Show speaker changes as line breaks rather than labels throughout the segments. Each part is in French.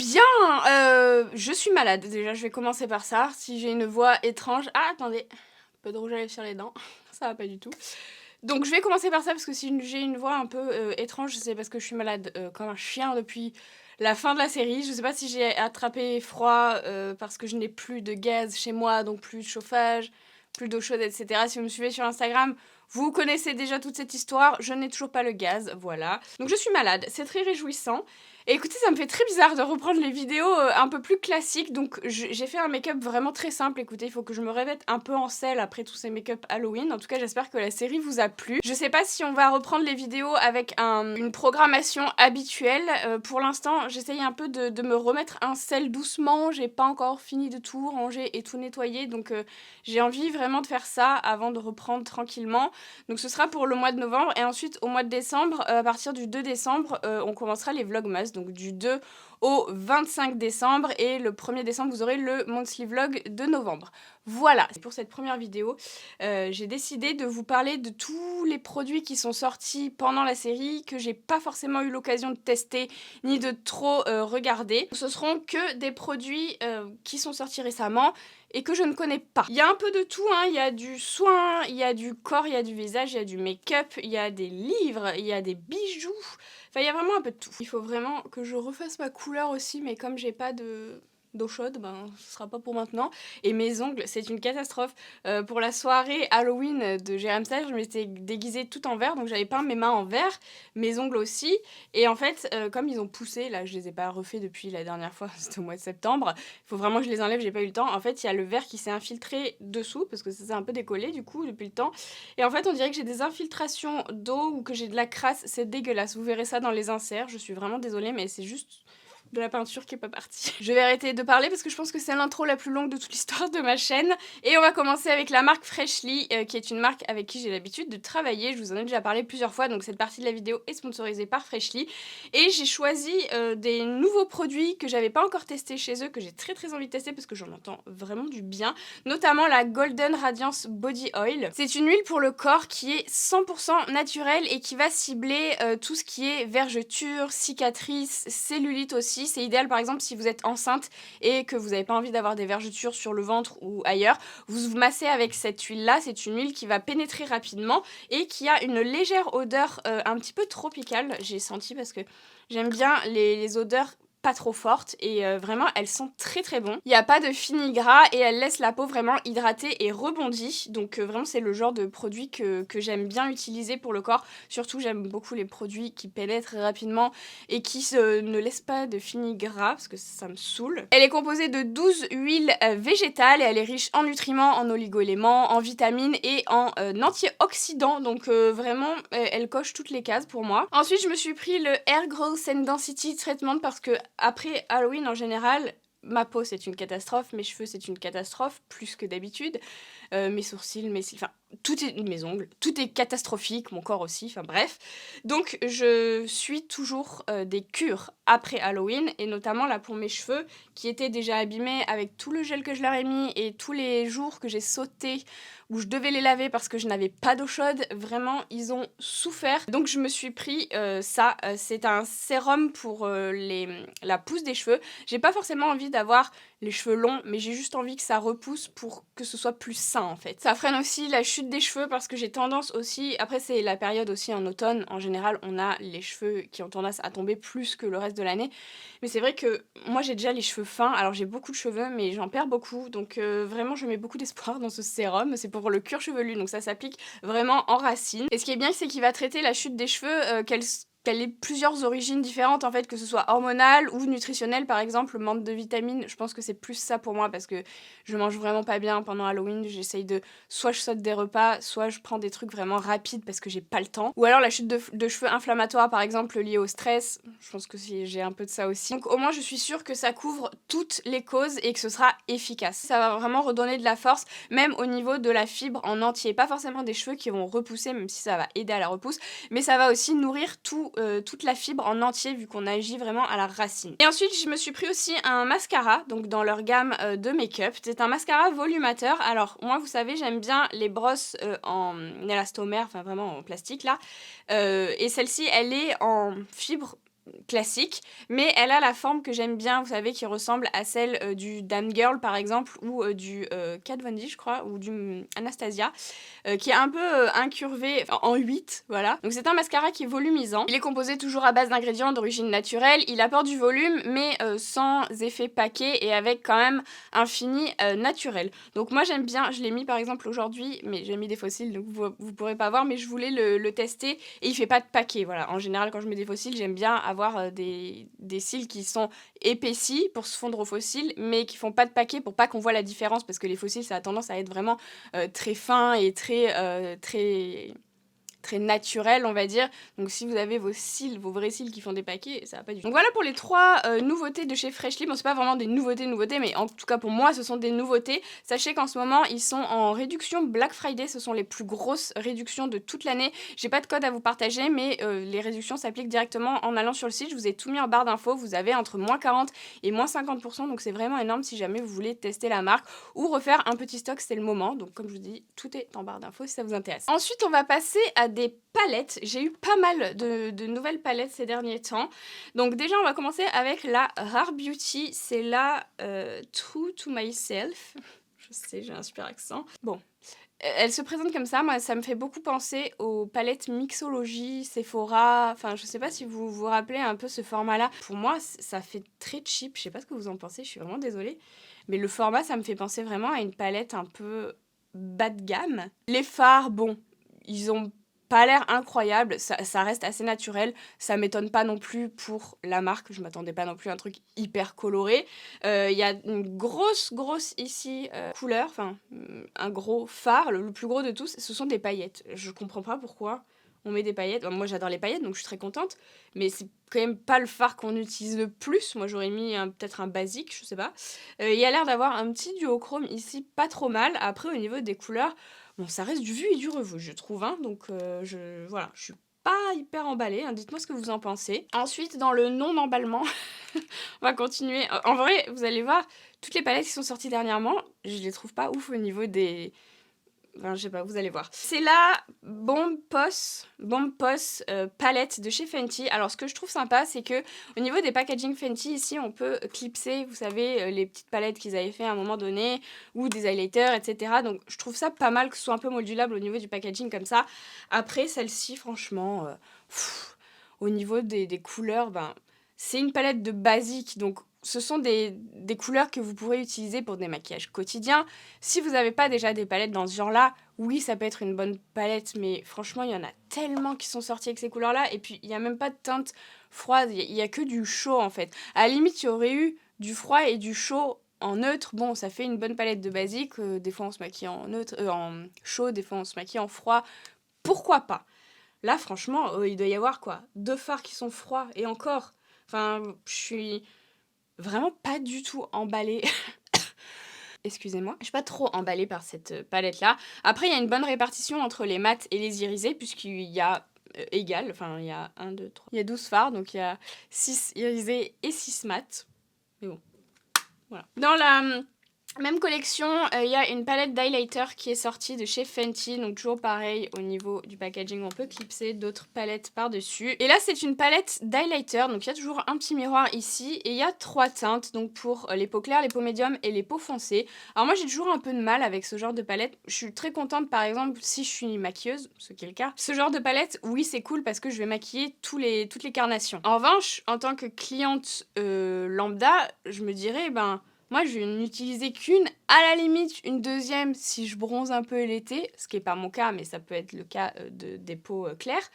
bien, je suis malade. Déjà, je vais commencer par ça. Si j'ai une voix étrange... Ah, attendez. Un peu de rouge à lèvres sur les dents. Ça va pas du tout. Donc, je vais commencer par ça parce que si j'ai une voix un peu étrange, c'est parce que je suis malade comme un chien depuis la fin de la série. Je sais pas si j'ai attrapé froid parce que je n'ai plus de gaz chez moi, donc plus de chauffage, plus d'eau chaude, etc. Si vous me suivez sur Instagram, vous connaissez déjà toute cette histoire. Je n'ai toujours pas le gaz, voilà. Donc, je suis malade. C'est très réjouissant. Et écoutez, ça me fait très bizarre de reprendre les vidéos un peu plus classiques, donc j'ai fait un make-up vraiment très simple. Écoutez, il faut que je me revête un peu en sel après tous ces make-up Halloween. En tout cas, j'espère que la série vous a plu. Je sais pas si on va reprendre les vidéos avec une programmation habituelle. Pour l'instant, j'essaye un peu de me remettre un sel doucement. J'ai pas encore fini de tout ranger et tout nettoyer, donc j'ai envie vraiment de faire ça avant de reprendre tranquillement. Donc ce sera pour le mois de novembre, et ensuite au mois de décembre, à partir du 2 décembre, on commencera les vlogmas, donc du 2 au 25 décembre, et le 1er décembre vous aurez le monthly vlog de novembre. Voilà, pour cette première vidéo, j'ai décidé de vous parler de tous les produits qui sont sortis pendant la série, que j'ai pas forcément eu l'occasion de tester, ni de trop regarder. Ce seront que des produits qui sont sortis récemment, et que je ne connais pas. Il y a un peu de tout, hein. Il y a du soin, il y a du corps, il y a du visage, il y a du make-up, il y a des livres, il y a des bijoux. Enfin, il y a vraiment un peu de tout. Il faut vraiment que je refasse ma couleur aussi, mais comme j'ai pas d'eau chaude, ben ce sera pas pour maintenant. Et mes ongles, c'est une catastrophe. Pour la soirée Halloween de Jérém Sage, je m'étais déguisée tout en vert, donc j'avais peint mes mains en vert, mes ongles aussi. Et en fait, comme ils ont poussé, là je les ai pas refaits depuis la dernière fois, c'était au mois de septembre, il faut vraiment que je les enlève, j'ai pas eu le temps. En fait, il y a le vert qui s'est infiltré dessous, parce que ça s'est un peu décollé du coup depuis le temps. Et en fait, on dirait que j'ai des infiltrations d'eau ou que j'ai de la crasse, c'est dégueulasse. Vous verrez ça dans les inserts, je suis vraiment désolée, mais c'est juste de la peinture qui est pas partie. Je vais arrêter de parler parce que je pense que c'est l'intro la plus longue de toute l'histoire de ma chaîne. Et on va commencer avec la marque Freshly, qui est une marque avec qui j'ai l'habitude de travailler. Je vous en ai déjà parlé plusieurs fois, donc cette partie de la vidéo est sponsorisée par Freshly. Et j'ai choisi des nouveaux produits que j'avais pas encore testés chez eux, que j'ai très envie de tester parce que j'en entends vraiment du bien. Notamment la Golden Radiance Body Oil. C'est une huile pour le corps qui est 100% naturelle et qui va cibler tout ce qui est vergetures, cicatrices, cellulite aussi. C'est idéal par exemple si vous êtes enceinte et que vous n'avez pas envie d'avoir des vergetures sur le ventre ou ailleurs. Vous vous massez avec cette huile là, c'est une huile qui va pénétrer rapidement et qui a une légère odeur un petit peu tropicale, j'ai senti, parce que j'aime bien les odeurs pas trop fortes, et vraiment elles sont très bon. Il n'y a pas de fini gras et elles laissent la peau vraiment hydratée et rebondie, donc vraiment c'est le genre de produit que j'aime bien utiliser pour le corps. Surtout j'aime beaucoup les produits qui pénètrent rapidement et qui ne laissent pas de fini gras parce que ça me saoule. Elle est composée de 12 huiles végétales et elle est riche en nutriments, en oligo-éléments, en vitamines et en antioxydants, donc vraiment elle coche toutes les cases pour moi. Ensuite je me suis pris le Hair Growth and Density Treatment parce que après Halloween en général, ma peau c'est une catastrophe, mes cheveux c'est une catastrophe, plus que d'habitude, mes sourcils, enfin mes ongles, tout est catastrophique, mon corps aussi, enfin bref. Donc je suis toujours des cures après Halloween, et notamment là pour mes cheveux qui étaient déjà abîmés avec tout le gel que je leur ai mis et tous les jours que j'ai sauté où je devais les laver parce que je n'avais pas d'eau chaude. Vraiment ils ont souffert, donc je me suis pris ça. C'est un sérum pour la pousse des cheveux. J'ai pas forcément envie d'avoir les cheveux longs, mais j'ai juste envie que ça repousse pour que ce soit plus sain en fait. Ça freine aussi la chute des cheveux parce que j'ai tendance aussi, après c'est la période aussi en automne, en général on a les cheveux qui ont tendance à tomber plus que le reste de l'année, mais c'est vrai que moi j'ai déjà les cheveux fins, alors j'ai beaucoup de cheveux mais j'en perds beaucoup, donc vraiment je mets beaucoup d'espoir dans ce sérum. C'est pour le cuir chevelu, donc ça s'applique vraiment en racine, et ce qui est bien c'est qu'il va traiter la chute des cheveux, qu'elle ait plusieurs origines différentes en fait, que ce soit hormonale ou nutritionnelle. Par exemple, manque de vitamines, je pense que c'est plus ça pour moi parce que je mange vraiment pas bien pendant Halloween. J'essaye de, soit je saute des repas, soit je prends des trucs vraiment rapides parce que j'ai pas le temps. Ou alors la chute de cheveux inflammatoires par exemple liée au stress, je pense que j'ai un peu de ça aussi. Donc au moins je suis sûre que ça couvre toutes les causes et que ce sera efficace. Ça va vraiment redonner de la force, même au niveau de la fibre en entier. Pas forcément des cheveux qui vont repousser, même si ça va aider à la repousse, mais ça va aussi nourrir toute la fibre en entier vu qu'on agit vraiment à la racine. Et ensuite je me suis pris aussi un mascara, donc dans leur gamme de make-up. C'est un mascara volumateur. Alors moi vous savez j'aime bien les brosses en élastomère, enfin vraiment en plastique là, et celle-ci elle est en fibre classique, mais elle a la forme que j'aime bien, vous savez, qui ressemble à celle du Damn Girl par exemple, ou du Kat Von D je crois, ou du Anastasia, qui est un peu incurvé, enfin en 8, voilà. Donc c'est un mascara qui est volumisant. Il est composé toujours à base d'ingrédients d'origine naturelle, il apporte du volume, mais sans effet paquet et avec quand même un fini naturel. Donc moi j'aime bien, je l'ai mis par exemple aujourd'hui, mais j'ai mis des fossiles, donc vous pourrez pas voir, mais je voulais le tester, et il fait pas de paquet, voilà. En général, quand je mets des fossiles, j'aime bien avoir des cils qui sont épaissis pour se fondre aux fossiles, mais qui font pas de paquet pour pas qu'on voit la différence, parce que les fossiles, ça a tendance à être vraiment très fin et très naturel, on va dire. Donc si vous avez vos cils, vos vrais cils qui font des paquets, ça va pas du tout. Donc voilà pour les 3 nouveautés de chez Freshly. Bon, c'est pas vraiment des nouveautés, mais en tout cas pour moi, ce sont des nouveautés. Sachez qu'en ce moment, ils sont en réduction Black Friday. Ce sont les plus grosses réductions de toute l'année. J'ai pas de code à vous partager, mais les réductions s'appliquent directement en allant sur le site. Je vous ai tout mis en barre d'infos. Vous avez entre moins 40 et moins 50%. Donc c'est vraiment énorme si jamais vous voulez tester la marque ou refaire un petit stock, c'est le moment. Donc comme je vous dis, tout est en barre d'infos si ça vous intéresse. Ensuite, on va passer à des palettes. J'ai eu pas mal de nouvelles palettes ces derniers temps. Donc déjà, on va commencer avec la Rare Beauty. C'est la True to Myself. Je sais, j'ai un super accent. Bon. Elle se présente comme ça, moi ça me fait beaucoup penser aux palettes Mixology, Sephora, enfin je sais pas si vous vous rappelez un peu ce format là. Pour moi ça fait très cheap, je sais pas ce que vous en pensez, je suis vraiment désolée. Mais le format ça me fait penser vraiment à une palette un peu bas de gamme. Les fards, bon, ils ont pas l'air incroyable, ça reste assez naturel, ça m'étonne pas non plus pour la marque, je m'attendais pas non plus à un truc hyper coloré. Il y a une grosse ici couleur, enfin un gros phare, le plus gros de tous, ce sont des paillettes. Je comprends pas pourquoi on met des paillettes. Bon, moi j'adore les paillettes donc je suis très contente, mais c'est quand même pas le phare qu'on utilise le plus. Moi j'aurais mis peut-être un basique, je sais pas. Il y a l'air d'avoir un petit duochrome ici, pas trop mal. Après au niveau des couleurs, bon, ça reste du vu et du revu, je trouve, hein, donc voilà, je suis pas hyper emballée, hein, dites-moi ce que vous en pensez. Ensuite, dans le non-emballement, on va continuer. En vrai, vous allez voir, toutes les palettes qui sont sorties dernièrement, je les trouve pas ouf au niveau des... Enfin, je sais pas, vous allez voir. C'est la Bomb Poss palette de chez Fenty. Alors, ce que je trouve sympa, c'est que au niveau des packaging Fenty, ici, on peut clipser, vous savez, les petites palettes qu'ils avaient fait à un moment donné, ou des highlighters, etc. Donc, je trouve ça pas mal que ce soit un peu modulable au niveau du packaging comme ça. Après, celle-ci, franchement, au niveau des couleurs, ben, c'est une palette de basique, donc ce sont des couleurs que vous pourrez utiliser pour des maquillages quotidiens. Si vous n'avez pas déjà des palettes dans ce genre-là, oui, ça peut être une bonne palette, mais franchement, il y en a tellement qui sont sortis avec ces couleurs-là, et puis il n'y a même pas de teinte froide, il y a que du chaud, en fait. À la limite, il y aurait eu du froid et du chaud en neutre. Bon, ça fait une bonne palette de basique, des fois on se maquille en neutre, en chaud, des fois on se maquille en froid. Pourquoi pas? Là, franchement, il doit y avoir, quoi, 2 fards qui sont froids, et encore... Enfin, je suis vraiment pas du tout emballée. Excusez-moi. Je suis pas trop emballée par cette palette-là. Après, il y a une bonne répartition entre les mats et les irisés, puisqu'il y a égal, enfin, il y a 1, 2, 3... Il y a 12 fards, donc il y a 6 irisés et 6 mats. Mais bon, voilà. Dans la même collection, il y a une palette d'highlighter qui est sortie de chez Fenty, donc toujours pareil au niveau du packaging, on peut clipser d'autres palettes par-dessus. Et là, c'est une palette d'highlighter, donc il y a toujours un petit miroir ici, et il y a 3 teintes, donc pour les peaux claires, les peaux médiums et les peaux foncées. Alors moi, j'ai toujours un peu de mal avec ce genre de palette. Je suis très contente, par exemple, si je suis maquilleuse, ce qui est le cas. Ce genre de palette, oui, c'est cool parce que je vais maquiller toutes les carnations. En revanche, en tant que cliente lambda, je me dirais, ben... Moi, je vais n'utiliser qu'une, à la limite une deuxième si je bronze un peu l'été, ce qui n'est pas mon cas, mais ça peut être le cas des peaux claires.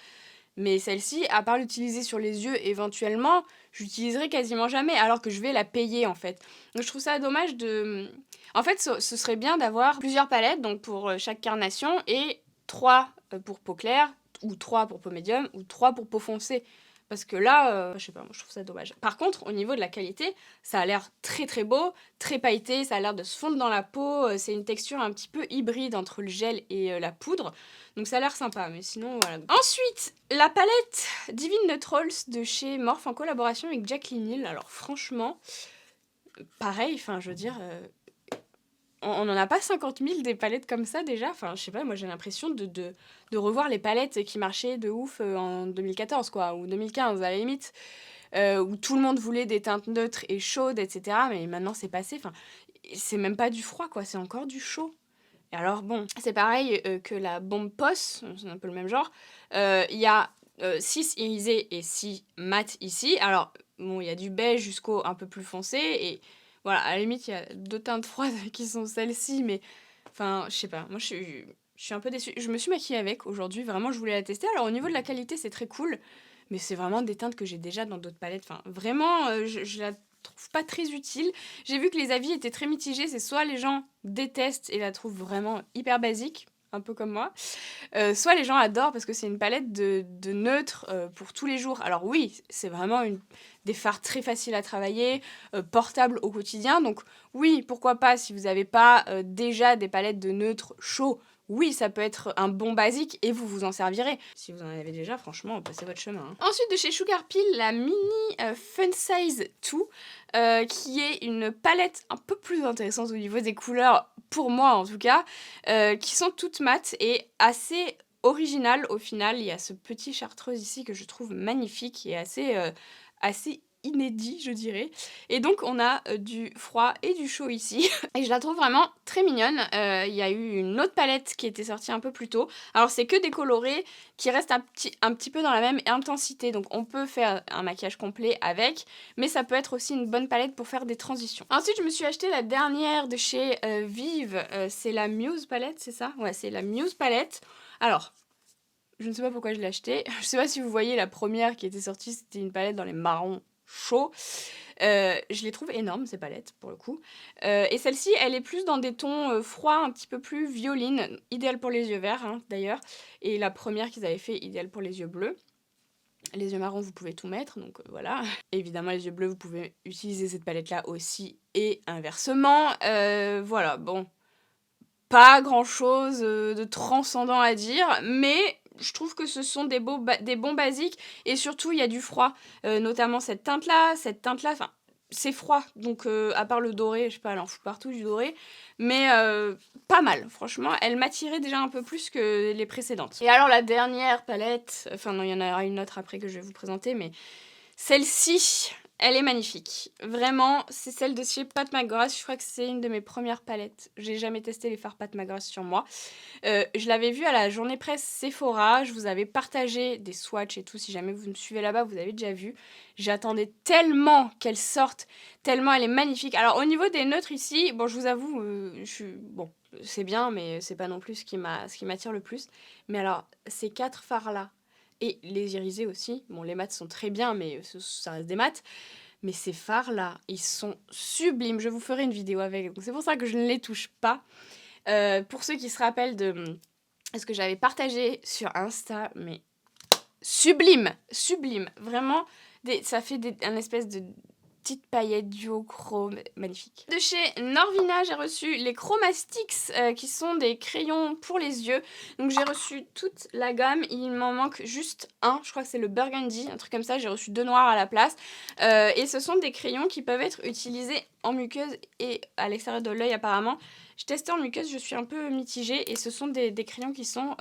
Mais celle-ci, à part l'utiliser sur les yeux éventuellement, j'utiliserai quasiment jamais, alors que je vais la payer en fait. Donc je trouve ça dommage de... En fait, ce serait bien d'avoir plusieurs palettes, donc pour chaque carnation, et 3 pour peau claire, ou 3 pour peau médium, ou 3 pour peau foncée. Parce que là, je sais pas, moi je trouve ça dommage. Par contre, au niveau de la qualité, ça a l'air très très beau, très pailleté, ça a l'air de se fondre dans la peau, c'est une texture un petit peu hybride entre le gel et la poudre. Donc ça a l'air sympa, mais sinon voilà. Ensuite, la palette Divine Neutrals de chez Morphe en collaboration avec Jacqueline Hill. Alors franchement, pareil, enfin je veux dire... on n'en a pas 50 000 des palettes comme ça déjà. Enfin, je sais pas, moi j'ai l'impression de revoir les palettes qui marchaient de ouf en 2014, quoi, ou 2015 à la limite. où tout le monde voulait des teintes neutres et chaudes, etc. Mais maintenant, c'est passé. Enfin, c'est même pas du froid, quoi. C'est encore du chaud. Et alors, bon, c'est pareil que la bombe POS, c'est un peu le même genre. Il y a 6 irisés et 6 mat ici. Alors, bon, il y a du beige jusqu'au un peu plus foncé. Et voilà, à la limite, il y a 2 teintes froides qui sont celles-ci. Mais, enfin, je sais pas. Moi, je suis un peu déçue. Je me suis maquillée avec aujourd'hui. Vraiment, je voulais la tester. Alors, au niveau de la qualité, c'est très cool. Mais c'est vraiment des teintes que j'ai déjà dans d'autres palettes. Enfin, vraiment, je la trouve pas très utile. J'ai vu que les avis étaient très mitigés. C'est soit les gens détestent et la trouvent vraiment hyper basique, un peu comme moi, soit les gens adorent parce que c'est une palette de neutres pour tous les jours. Alors oui, c'est vraiment des fards très faciles à travailler, portables au quotidien. Donc oui, pourquoi pas si vous n'avez pas déjà des palettes de neutres chauds. Oui, ça peut être un bon basique et vous vous en servirez. Si vous en avez déjà, franchement, passez votre chemin. Hein. Ensuite, de chez Sugar Pill, la Mini Fun Size 2, qui est une palette un peu plus intéressante au niveau des couleurs, pour moi en tout cas, qui sont toutes mates et assez originales au final. Il y a ce petit chartreuse ici que je trouve magnifique et assez inédit, je dirais. Et donc on a du froid et du chaud ici. Et je la trouve vraiment très mignonne. Il y a eu une autre palette qui était sortie un peu plus tôt. Alors c'est que des colorés qui restent un petit peu dans la même intensité. Donc on peut faire un maquillage complet avec, mais ça peut être aussi une bonne palette pour faire des transitions. Ensuite je me suis acheté la dernière de chez Vive. C'est la Muse palette, c'est ça? Ouais, c'est la Muse palette. Alors, je ne sais pas pourquoi je l'ai achetée. Je sais pas si vous voyez la première qui était sortie, c'était une palette dans les marrons chauds. Je les trouve énormes, ces palettes, pour le coup. Et celle-ci, elle est plus dans des tons froids, un petit peu plus violines, idéal pour les yeux verts, hein, d'ailleurs. Et la première qu'ils avaient fait, idéal pour les yeux bleus. Les yeux marrons, vous pouvez tout mettre, donc voilà. Évidemment, les yeux bleus, vous pouvez utiliser cette palette-là aussi, et inversement. Voilà, bon. Pas grand-chose de transcendant à dire, mais je trouve que ce sont des bons basiques, et surtout, il y a du froid. Notamment cette teinte-là, enfin, c'est froid, donc à part le doré, je sais pas, elle en fout partout du doré, mais pas mal, franchement, elle m'attirait déjà un peu plus que les précédentes. Et alors la dernière palette, enfin non, il y en aura une autre après que je vais vous présenter, mais celle-ci, elle est magnifique. Vraiment, c'est celle de chez Pat McGrath. Je crois que c'est une de mes premières palettes. J'ai jamais testé les fards Pat McGrath sur moi. Je l'avais vue à la journée presse Sephora. Je vous avais partagé des swatchs et tout. Si jamais vous me suivez là-bas, vous avez déjà vu. J'attendais tellement qu'elle sorte, tellement elle est magnifique. Alors au niveau des neutres ici, bon, je vous avoue, bon, c'est bien, mais c'est pas non plus ce qui m'attire le plus. Mais alors, ces 4 fards-là, et les irisés aussi. Bon, les mats sont très bien, mais ça reste des mats. Mais ces fards-là, ils sont sublimes. Je vous ferai une vidéo avec. Donc c'est pour ça que je ne les touche pas. Pour ceux qui se rappellent de ce que j'avais partagé sur Insta, mais sublime, sublime. Vraiment, ça fait un espèce de petite paillette duochrome magnifique. De chez Norvina, j'ai reçu les Chromastix qui sont des crayons pour les yeux. Donc j'ai reçu toute la gamme, il m'en manque juste un, je crois que c'est le Burgundy, un truc comme ça, j'ai reçu 2 noirs à la place. Et ce sont des crayons qui peuvent être utilisés en muqueuse et à l'extérieur de l'œil apparemment. J'ai testé en muqueuse, je suis un peu mitigée et ce sont des crayons qui sont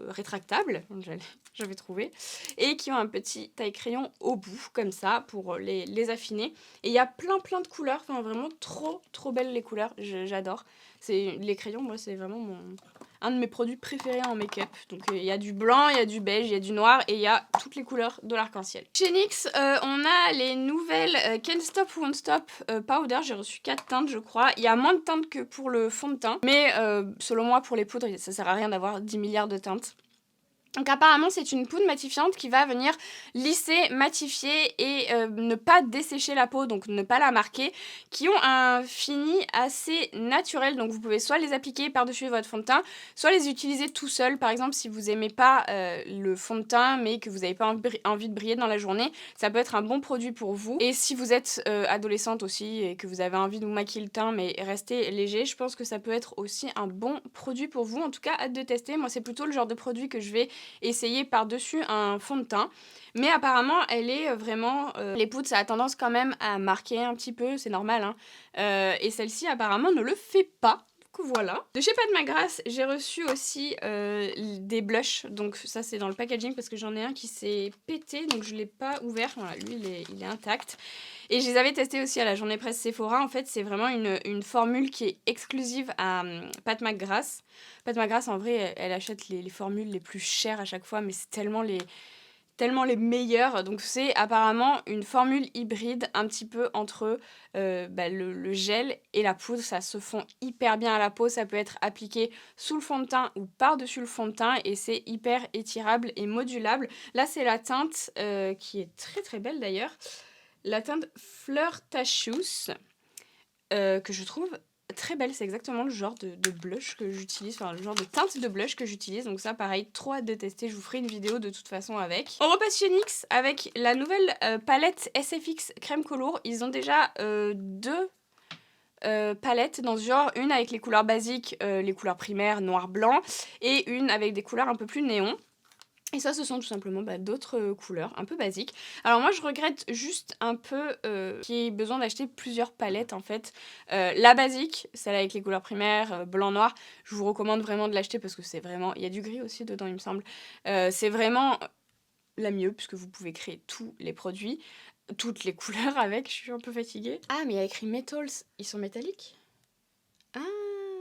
rétractables, j'avais trouvé, et qui ont un petit taille-crayon au bout, comme ça, pour les affiner. Et il y a plein de couleurs, enfin vraiment trop belles les couleurs, j'adore. Les crayons, moi, c'est vraiment un de mes produits préférés en make-up. Donc il y a du blanc, il y a du beige, il y a du noir, et il y a toutes les couleurs de l'arc-en-ciel. Chez NYX, on a les nouvelles Can't Stop Won't Stop Powder. J'ai reçu 4 teintes, je crois. Il y a moins de teintes que pour le fond de teint, mais selon moi, pour les poudres, ça sert à rien d'avoir 10 milliards de teintes. Donc apparemment c'est une poudre matifiante qui va venir lisser, matifier et ne pas dessécher la peau, donc ne pas la marquer, qui ont un fini assez naturel, donc vous pouvez soit les appliquer par-dessus votre fond de teint, soit les utiliser tout seul. Par exemple si vous aimez pas le fond de teint mais que vous n'avez pas envie de briller dans la journée, ça peut être un bon produit pour vous. Et si vous êtes adolescente aussi et que vous avez envie de vous maquiller le teint mais rester léger, je pense que ça peut être aussi un bon produit pour vous. En tout cas, hâte de tester. Moi c'est plutôt le genre de produit que je vais essayer par-dessus un fond de teint. Mais apparemment, elle est vraiment... les poudres, ça a tendance quand même à marquer un petit peu, c'est normal. Hein. Et celle-ci, apparemment, ne le fait pas. voilà. De chez Pat McGrath, j'ai reçu aussi des blushs. Donc ça c'est dans le packaging parce que j'en ai un qui s'est pété, donc je l'ai pas ouvert. Voilà, lui il est intact. Et je les avais testés aussi à la journée presse Sephora. En fait, c'est vraiment une formule qui est exclusive à Pat McGrath. Pat McGrath, en vrai, elle achète les formules les plus chères à chaque fois, mais c'est tellement les meilleurs. Donc c'est apparemment une formule hybride un petit peu entre le gel et la poudre. Ça se fond hyper bien à la peau. Ça peut être appliqué sous le fond de teint ou par-dessus le fond de teint et c'est hyper étirable et modulable. Là, c'est la teinte qui est très très belle d'ailleurs. La teinte Flirtatious, que je trouve très belle. C'est exactement le genre de blush que j'utilise, enfin le genre de teinte de blush que j'utilise. Donc ça, pareil, trop hâte de tester. Je vous ferai une vidéo de toute façon avec. On repasse chez NYX avec la nouvelle palette SFX Crème Color. Ils ont déjà deux palettes dans ce genre. Une avec les couleurs basiques, les couleurs primaires, noir, blanc. Et une avec des couleurs un peu plus néon. Et ça, ce sont tout simplement d'autres couleurs un peu basiques. Alors moi, je regrette juste un peu qu'il y ait besoin d'acheter plusieurs palettes en fait. La basique, celle avec les couleurs primaires, blanc-noir, je vous recommande vraiment de l'acheter parce que c'est vraiment... Il y a du gris aussi dedans, il me semble. C'est vraiment la mieux puisque vous pouvez créer tous les produits, toutes les couleurs avec. Je suis un peu fatiguée. Ah, mais il y a écrit Metals. Ils sont métalliques? Ah,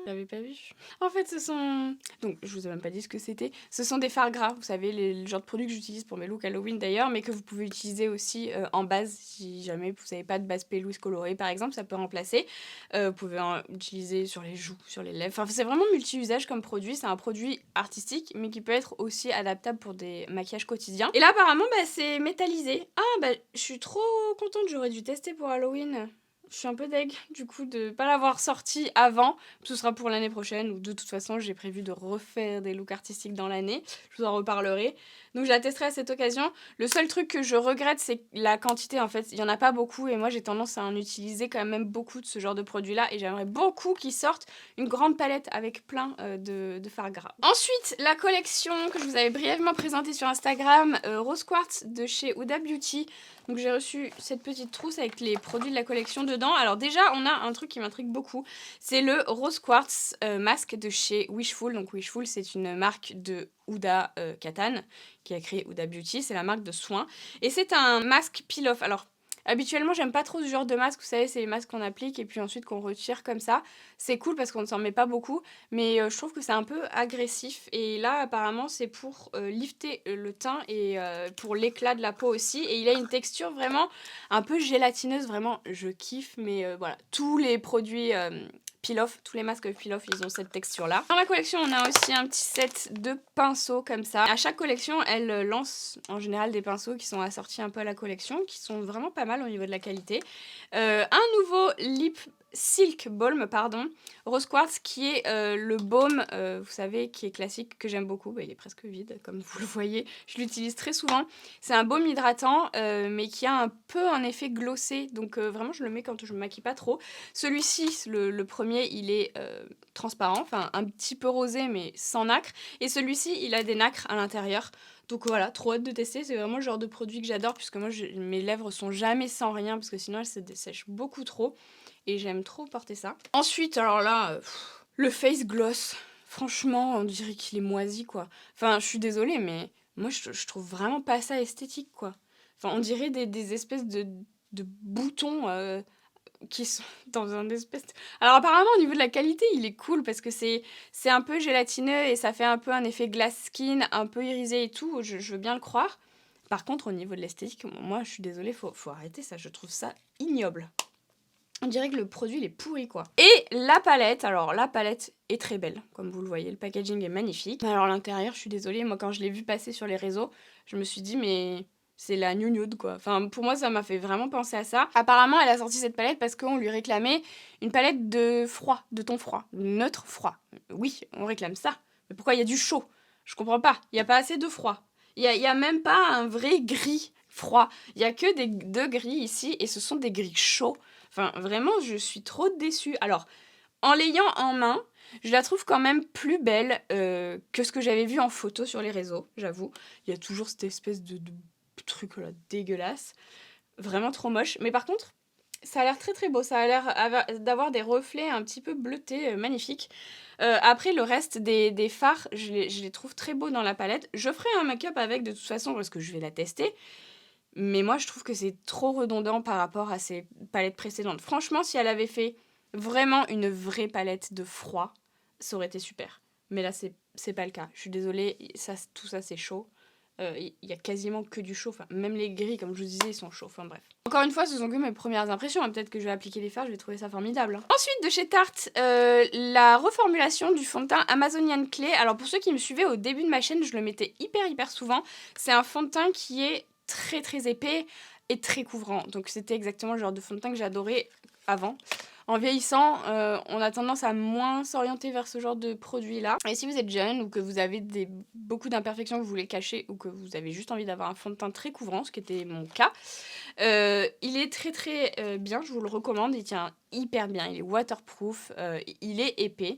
j'avais pas vu. En fait, ce sont... Donc, je vous ai même pas dit ce que c'était. Ce sont des fards gras, vous savez, le genre de produits que j'utilise pour mes looks Halloween d'ailleurs, mais que vous pouvez utiliser aussi en base, si jamais vous n'avez pas de base pelouse colorée par exemple, ça peut remplacer. Vous pouvez en utiliser sur les joues, sur les lèvres. Enfin, c'est vraiment multi-usage comme produit. C'est un produit artistique, mais qui peut être aussi adaptable pour des maquillages quotidiens. Et là, apparemment, c'est métallisé. Ah, je suis trop contente, j'aurais dû tester pour Halloween. Je suis un peu deg du coup de pas l'avoir sorti avant. Ce sera pour l'année prochaine ou de toute façon j'ai prévu de refaire des looks artistiques dans l'année. Je vous en reparlerai. Donc je la testerai à cette occasion. Le seul truc que je regrette c'est la quantité en fait. Il y en a pas beaucoup et moi j'ai tendance à en utiliser quand même beaucoup de ce genre de produits là. Et j'aimerais beaucoup qu'ils sortent une grande palette avec plein de fards gras. Ensuite la collection que je vous avais brièvement présentée sur Instagram, Rose Quartz de chez Huda Beauty. Donc j'ai reçu cette petite trousse avec les produits de la collection dedans. Alors déjà, on a un truc qui m'intrigue beaucoup. C'est le Rose Quartz masque de chez Wishful. Donc Wishful, c'est une marque de Huda Kattan qui a créé Huda Beauty. C'est la marque de soins. Et c'est un masque peel-off. Alors habituellement, j'aime pas trop ce genre de masque. Vous savez, c'est les masques qu'on applique et puis ensuite qu'on retire comme ça. C'est cool parce qu'on ne s'en met pas beaucoup. Mais je trouve que c'est un peu agressif. Et là, apparemment, c'est pour lifter le teint et pour l'éclat de la peau aussi. Et il a une texture vraiment un peu gélatineuse. Vraiment, je kiffe. Mais voilà, tous les produits... peel-off, tous les masques peel-off, ils ont cette texture-là. Dans la collection, on a aussi un petit set de pinceaux comme ça. À chaque collection, elle lance en général des pinceaux qui sont assortis un peu à la collection, qui sont vraiment pas mal au niveau de la qualité. Un nouveau lip Silk Balm, pardon, Rose Quartz, qui est le baume, vous savez, qui est classique, que j'aime beaucoup. Il est presque vide, comme vous le voyez. Je l'utilise très souvent. C'est un baume hydratant, mais qui a un peu un effet glossé. Donc vraiment, je le mets quand je me maquille pas trop. Celui-ci, le premier, il est transparent, enfin un petit peu rosé, mais sans nacre. Et celui-ci, il a des nacres à l'intérieur. Donc voilà, trop hâte de tester. C'est vraiment le genre de produit que j'adore, puisque moi, mes lèvres sont jamais sans rien, parce que sinon, elles se dessèchent beaucoup trop. Et j'aime trop porter ça. Ensuite, alors là, le face gloss. Franchement, on dirait qu'il est moisi, quoi. Enfin, je suis désolée, mais moi, je trouve vraiment pas ça esthétique, quoi. Enfin, on dirait des espèces de boutons qui sont dans un espèce... Alors apparemment, au niveau de la qualité, il est cool, parce que c'est un peu gélatineux et ça fait un peu un effet glass skin, un peu irisé et tout. Je veux bien le croire. Par contre, au niveau de l'esthétique, moi, je suis désolée, faut arrêter ça. Je trouve ça ignoble. On dirait que le produit il est pourri quoi. Et la palette, alors la palette est très belle, comme vous le voyez, le packaging est magnifique. Alors l'intérieur, je suis désolée, moi quand je l'ai vu passer sur les réseaux, je me suis dit mais c'est la New Nude quoi. Enfin pour moi ça m'a fait vraiment penser à ça. Apparemment elle a sorti cette palette parce qu'on lui réclamait une palette de froid, de ton froid, neutre froid. Oui, on réclame ça. Mais pourquoi il y a du chaud? Je comprends pas, il n'y a pas assez de froid. Il y a même pas un vrai gris froid. Il y a que deux gris ici et ce sont des gris chauds. Enfin, vraiment, je suis trop déçue. Alors, en l'ayant en main, je la trouve quand même plus belle que ce que j'avais vu en photo sur les réseaux, j'avoue. Il y a toujours cette espèce de truc là, dégueulasse. Vraiment trop moche. Mais par contre, Ça a l'air très très beau, ça a l'air d'avoir des reflets un petit peu bleutés, magnifiques. Après le reste des fards, je les trouve très beaux dans la palette. Je ferai un make-up avec de toute façon parce que je vais la tester. Mais moi je trouve que c'est trop redondant par rapport à ses palettes précédentes. Franchement, si elle avait fait vraiment une vraie palette de froid, ça aurait été super. Mais là c'est pas le cas. Je suis désolée, tout ça c'est chaud. Il y a quasiment que du chaud. Enfin, même les gris, comme je vous disais, ils sont chauds. Enfin bref. Encore une fois, ce sont que mes premières impressions. Hein. Peut-être que je vais appliquer les fards, je vais trouver ça formidable. Hein. Ensuite, de chez Tarte, la reformulation du fond de teint Amazonian Clay. Alors pour ceux qui me suivaient au début de ma chaîne, je le mettais hyper souvent. C'est un fond de teint qui est très épais et très couvrant. Donc c'était exactement le genre de fond de teint que j'adorais avant. En vieillissant, on a tendance à moins s'orienter vers ce genre de produit-là. Et si vous êtes jeune ou que vous avez beaucoup d'imperfections que vous voulez cacher ou que vous avez juste envie d'avoir un fond de teint très couvrant, ce qui était mon cas, il est très bien, je vous le recommande, il tient hyper bien, il est waterproof, il est épais.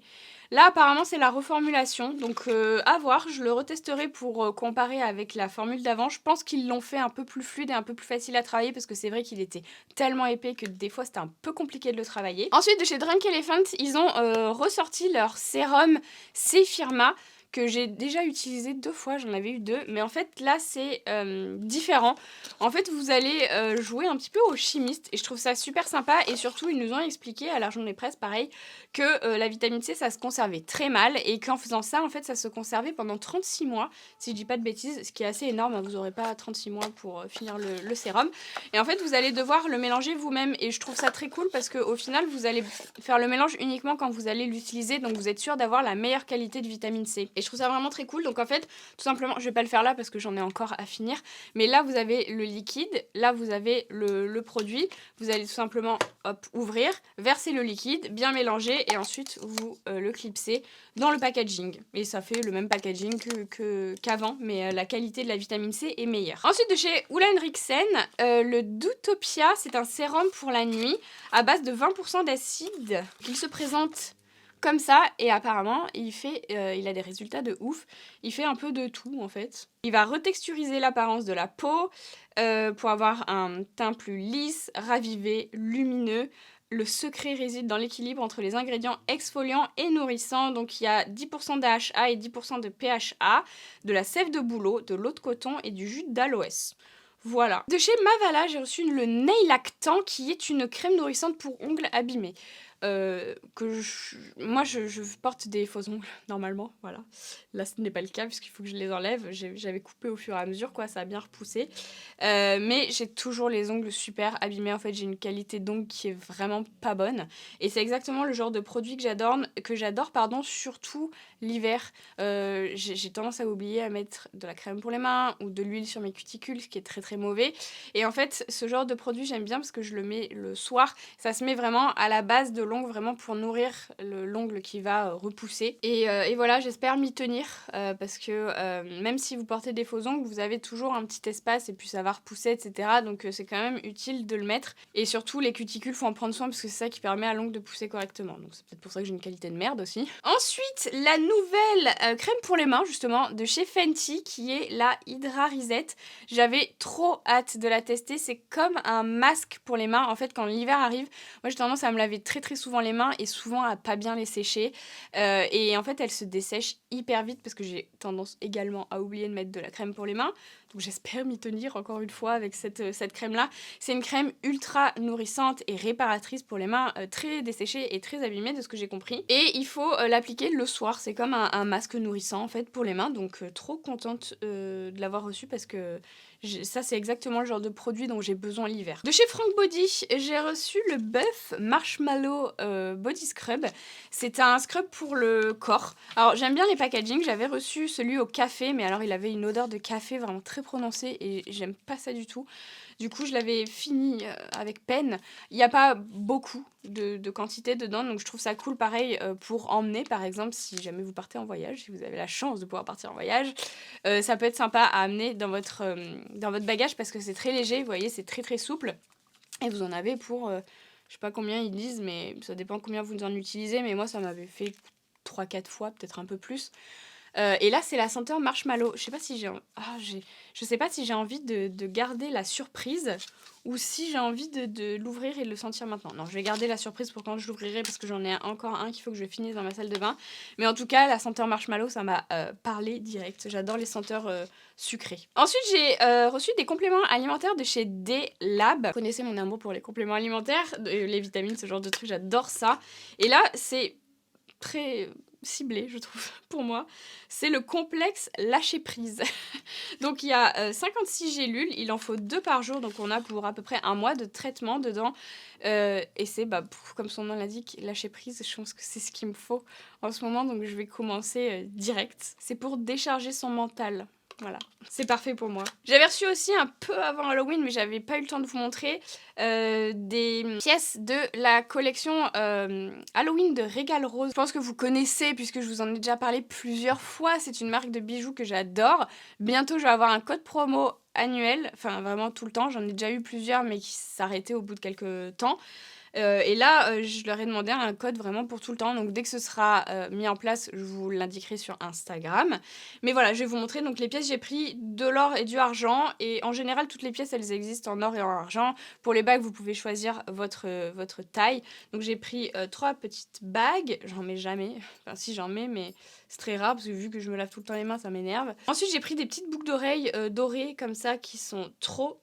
Là apparemment c'est la reformulation, donc à voir, je le retesterai pour comparer avec la formule d'avant. Je pense qu'ils l'ont fait un peu plus fluide et un peu plus facile à travailler parce que c'est vrai qu'il était tellement épais que des fois c'était un peu compliqué de le travailler. Ensuite de chez Drunk Elephant, ils ont ressorti leur sérum Sephirma que j'ai déjà utilisé 2 fois, j'en avais eu 2, mais en fait là c'est différent. En fait vous allez jouer un petit peu au chimiste et je trouve ça super sympa et surtout ils nous ont expliqué à l'Argent des Presses pareil que la vitamine C ça se conservait très mal et qu'en faisant ça en fait ça se conservait pendant 36 mois si je dis pas de bêtises, ce qui est assez énorme, hein, vous aurez pas 36 mois pour finir le sérum et en fait vous allez devoir le mélanger vous-même et je trouve ça très cool parce qu'au final vous allez faire le mélange uniquement quand vous allez l'utiliser donc vous êtes sûr d'avoir la meilleure qualité de vitamine C et je trouve ça vraiment très cool donc en fait tout simplement je vais pas le faire là parce que j'en ai encore à finir mais là vous avez le liquide, là vous avez le produit, vous allez tout simplement hop, ouvrir, verser le liquide, bien mélanger et ensuite vous le clipsez dans le packaging. Et ça fait le même packaging qu'avant, mais la qualité de la vitamine C est meilleure. Ensuite de chez Ulla Henriksen, le Doutopia, c'est un sérum pour la nuit à base de 20% d'acide. Il se présente comme ça et apparemment il a des résultats de ouf. Il fait un peu de tout en fait. Il va retexturiser l'apparence de la peau pour avoir un teint plus lisse, ravivé, lumineux. Le secret réside dans l'équilibre entre les ingrédients exfoliants et nourrissants. Donc il y a 10% d'AHA et 10% de PHA, de la sève de bouleau, de l'eau de coton et du jus d'aloès. Voilà. De chez Mavala, j'ai reçu le Nail Actant qui est une crème nourrissante pour ongles abîmés. Moi je porte des faux ongles normalement, voilà. Là ce n'est pas le cas puisqu'il faut que je les enlève. J'avais coupé au fur et à mesure quoi, ça a bien repoussé. Mais j'ai toujours les ongles super abîmés. En fait j'ai une qualité d'ongles qui est vraiment pas bonne. Et c'est exactement le genre de produit que j'adore surtout l'hiver. J'ai tendance à oublier à mettre de la crème pour les mains ou de l'huile sur mes cuticules, ce qui est très mauvais. Et en fait ce genre de produit j'aime bien parce que je le mets le soir. Ça se met vraiment à la base de l'ongle vraiment pour nourrir l'ongle qui va repousser et voilà j'espère m'y tenir parce que même si vous portez des faux ongles vous avez toujours un petit espace et puis ça va repousser etc donc c'est quand même utile de le mettre et surtout les cuticules faut en prendre soin parce que c'est ça qui permet à l'ongle de pousser correctement donc c'est peut-être pour ça que j'ai une qualité de merde aussi. Ensuite la nouvelle crème pour les mains justement de chez Fenty qui est la Hydra Reset. J'avais trop hâte de la tester, c'est comme un masque pour les mains en fait quand l'hiver arrive. Moi j'ai tendance à me laver très souvent les mains et souvent à pas bien les sécher et en fait elles se dessèchent hyper vite parce que j'ai tendance également à oublier de mettre de la crème pour les mains donc j'espère m'y tenir encore une fois avec cette crème là. C'est une crème ultra nourrissante et réparatrice pour les mains très desséchées et très abîmées de ce que j'ai compris et il faut l'appliquer le soir, c'est comme un masque nourrissant en fait pour les mains donc trop contente de l'avoir reçu parce que ça c'est exactement le genre de produit dont j'ai besoin l'hiver. De chez Frank Body, j'ai reçu le Buff Marshmallow Body Scrub. C'est un scrub pour le corps. Alors j'aime bien les packaging, j'avais reçu celui au café, mais alors il avait une odeur de café vraiment très prononcée et j'aime pas ça du tout. Du coup, je l'avais fini avec peine. Il n'y a pas beaucoup de quantité dedans, donc je trouve ça cool pareil pour emmener, par exemple, si jamais vous partez en voyage, si vous avez la chance de pouvoir partir en voyage. Ça peut être sympa à amener dans votre bagage parce que c'est très léger, vous voyez, c'est très souple. Et vous en avez pour, je sais pas combien ils disent, mais ça dépend combien vous en utilisez, mais moi ça m'avait fait 3-4 fois, peut-être un peu plus. Et là, c'est la senteur marshmallow. Je sais pas si j'ai envie de garder la surprise ou si j'ai envie de l'ouvrir et de le sentir maintenant. Non, je vais garder la surprise pour quand je l'ouvrirai parce que j'en ai encore un qu'il faut que je finisse dans ma salle de bain. Mais en tout cas, la senteur marshmallow, ça m'a parlé direct. J'adore les senteurs sucrées. Ensuite, j'ai reçu des compléments alimentaires de chez D-Lab. Vous connaissez mon amour pour les compléments alimentaires, les vitamines, ce genre de trucs, j'adore ça. Et là, c'est très ciblé, je trouve, pour moi. C'est le complexe lâcher prise. Donc il y a 56 gélules, il en faut 2 par jour, donc on a pour à peu près un mois de traitement dedans. Et c'est, comme son nom l'indique, lâcher prise, je pense que c'est ce qu'il me faut en ce moment, donc je vais commencer direct. C'est pour décharger son mental. Voilà, c'est parfait pour moi. J'avais reçu aussi un peu avant Halloween, mais j'avais pas eu le temps de vous montrer, des pièces de la collection Halloween de Régal Rose. Je pense que vous connaissez puisque je vous en ai déjà parlé plusieurs fois. C'est une marque de bijoux que j'adore. Bientôt, je vais avoir un code promo annuel, enfin vraiment tout le temps. J'en ai déjà eu plusieurs, mais qui s'arrêtaient au bout de quelques temps. Et là, je leur ai demandé un code vraiment pour tout le temps. Donc dès que ce sera mis en place, je vous l'indiquerai sur Instagram. Mais voilà, je vais vous montrer. Donc les pièces, j'ai pris de l'or et du argent. Et en général, toutes les pièces, elles existent en or et en argent. Pour les bagues, vous pouvez choisir votre taille. Donc j'ai pris 3 petites bagues. J'en mets jamais. Enfin si, j'en mets, mais c'est très rare parce que vu que je me lave tout le temps les mains, ça m'énerve. Ensuite, j'ai pris des petites boucles d'oreilles dorées comme ça qui sont trop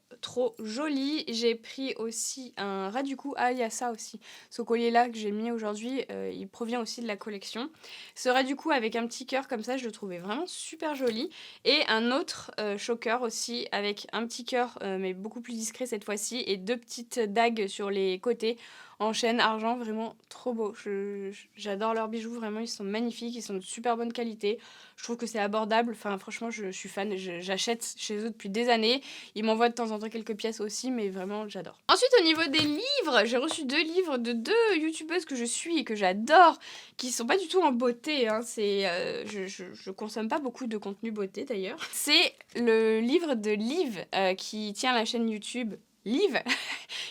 jolies. J'ai pris aussi un ras du cou. Ah, il y a ça aussi. Ce collier-là que j'ai mis aujourd'hui, il provient aussi de la collection. Ce ras du cou avec un petit cœur comme ça, je le trouvais vraiment super joli. Et un autre choker aussi avec un petit cœur, mais beaucoup plus discret cette fois-ci. Et 2 petites dagues sur les côtés en chaîne argent, vraiment trop beau. J'adore leurs bijoux, vraiment ils sont magnifiques, ils sont de super bonne qualité. Je trouve que c'est abordable, enfin franchement je suis fan, j'achète chez eux depuis des années. Ils m'envoient de temps en temps quelques pièces aussi, mais vraiment j'adore. Ensuite au niveau des livres, j'ai reçu 2 livres de 2 youtubeuses que je suis et que j'adore, qui sont pas du tout en beauté, hein. Je consomme pas beaucoup de contenu beauté d'ailleurs. C'est le livre de Liv qui tient la chaîne YouTube Liv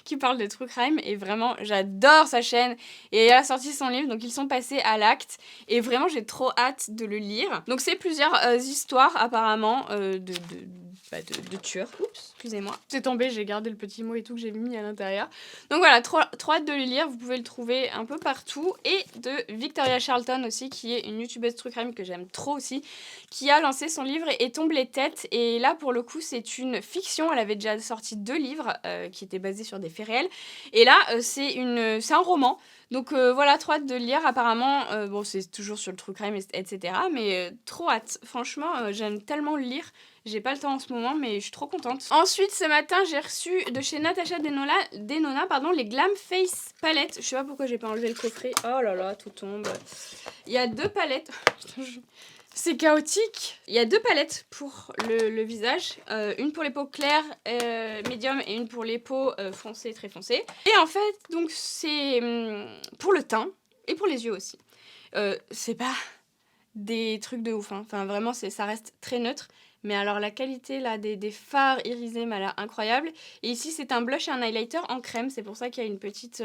qui parle de true crime et vraiment j'adore sa chaîne et elle a sorti son livre donc ils sont passés à l'acte et vraiment j'ai trop hâte de le lire. Donc c'est plusieurs histoires apparemment de tueurs. Oups, excusez-moi. C'est tombé, j'ai gardé le petit mot et tout que j'ai mis à l'intérieur. Donc voilà, trop hâte de le lire, vous pouvez le trouver un peu partout. Et de Victoria Charlton aussi, qui est une youtubeuse true crime que j'aime trop aussi, qui a lancé son livre Et tombe les têtes. Et là, pour le coup, c'est une fiction. Elle avait déjà sorti 2 livres qui étaient basés sur des faits réels. Et là, c'est un roman. Donc voilà, trop hâte de le lire. Apparemment, bon, c'est toujours sur le true crime, etc. Mais trop hâte. Franchement, j'aime tellement le lire. J'ai pas le temps en ce moment, mais je suis trop contente. Ensuite, ce matin, j'ai reçu de chez Natasha Denona, les Glam Face palettes. Je sais pas pourquoi j'ai pas enlevé le coffret. Oh là là, tout tombe. Il y a 2 palettes. C'est chaotique. Il y a 2 palettes pour le visage. Une pour les peaux claires, médium, et une pour les peaux foncées, très foncées. Et en fait, donc c'est pour le teint et pour les yeux aussi. C'est pas des trucs de ouf, hein. Enfin vraiment ça reste très neutre, mais alors la qualité là des fards irisés m'a l'air incroyable. Et ici c'est un blush et un highlighter en crème, c'est pour ça qu'il y a une petite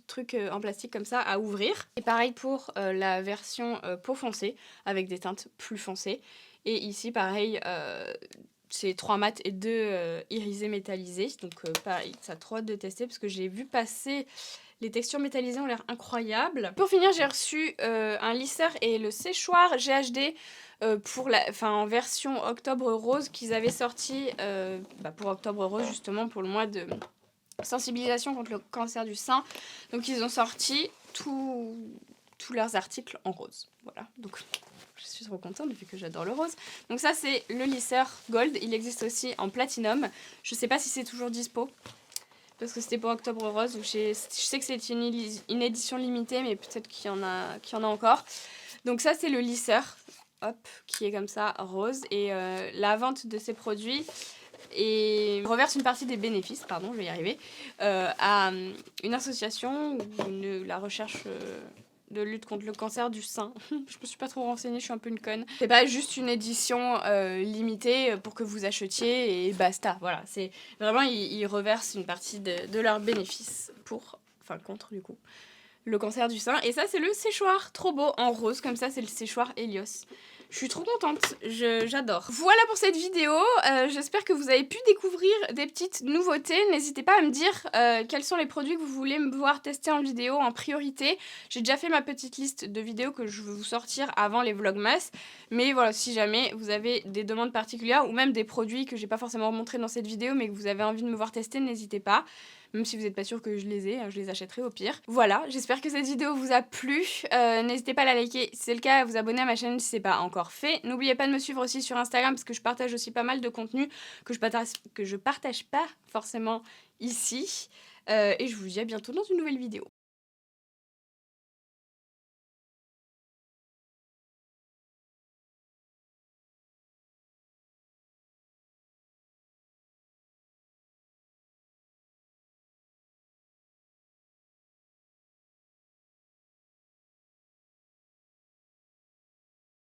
truc en plastique comme ça à ouvrir. Et pareil pour la version peau foncée avec des teintes plus foncées. Et ici pareil, c'est 3 mat et 2 irisés métallisés, donc pareil, ça a trop hâte de tester parce que j'ai vu passer. Les textures métallisées ont l'air incroyables. Pour finir, j'ai reçu un lisseur et le séchoir GHD en version octobre rose qu'ils avaient sorti pour octobre rose, justement pour le mois de sensibilisation contre le cancer du sein. Donc ils ont sorti tous leurs articles en rose. Voilà, donc je suis trop contente vu que j'adore le rose. Donc ça c'est le lisseur Gold, il existe aussi en Platinum. Je sais pas si c'est toujours dispo. Parce que c'était pour Octobre Rose, donc je sais que c'est une édition limitée, mais peut-être qu'il y en a encore. Donc ça, c'est le lisseur, hop, qui est comme ça, rose. Et la vente de ces produits reverse une partie des bénéfices, pardon, je vais y arriver, à une association ou la recherche de lutte contre le cancer du sein. Je me suis pas trop renseignée, je suis un peu une conne. C'est pas juste une édition limitée pour que vous achetiez et basta. Voilà, c'est vraiment, ils reversent une partie de leurs bénéfices contre du coup le cancer du sein. Et ça, c'est le séchoir, trop beau, en rose, comme ça, c'est le séchoir Helios. Je suis trop contente, j'adore. Voilà pour cette vidéo, j'espère que vous avez pu découvrir des petites nouveautés. N'hésitez pas à me dire quels sont les produits que vous voulez me voir tester en vidéo en priorité. J'ai déjà fait ma petite liste de vidéos que je veux vous sortir avant les vlogmas. Mais voilà, si jamais vous avez des demandes particulières ou même des produits que j'ai pas forcément montrés dans cette vidéo mais que vous avez envie de me voir tester, n'hésitez pas. Même si vous n'êtes pas sûr que je les ai, je les achèterai au pire. Voilà, j'espère que cette vidéo vous a plu. N'hésitez pas à la liker si c'est le cas, à vous abonner à ma chaîne si c'est pas encore fait. N'oubliez pas de me suivre aussi sur Instagram parce que je partage aussi pas mal de contenu que je partage pas forcément ici. Et je vous dis à bientôt dans une nouvelle vidéo.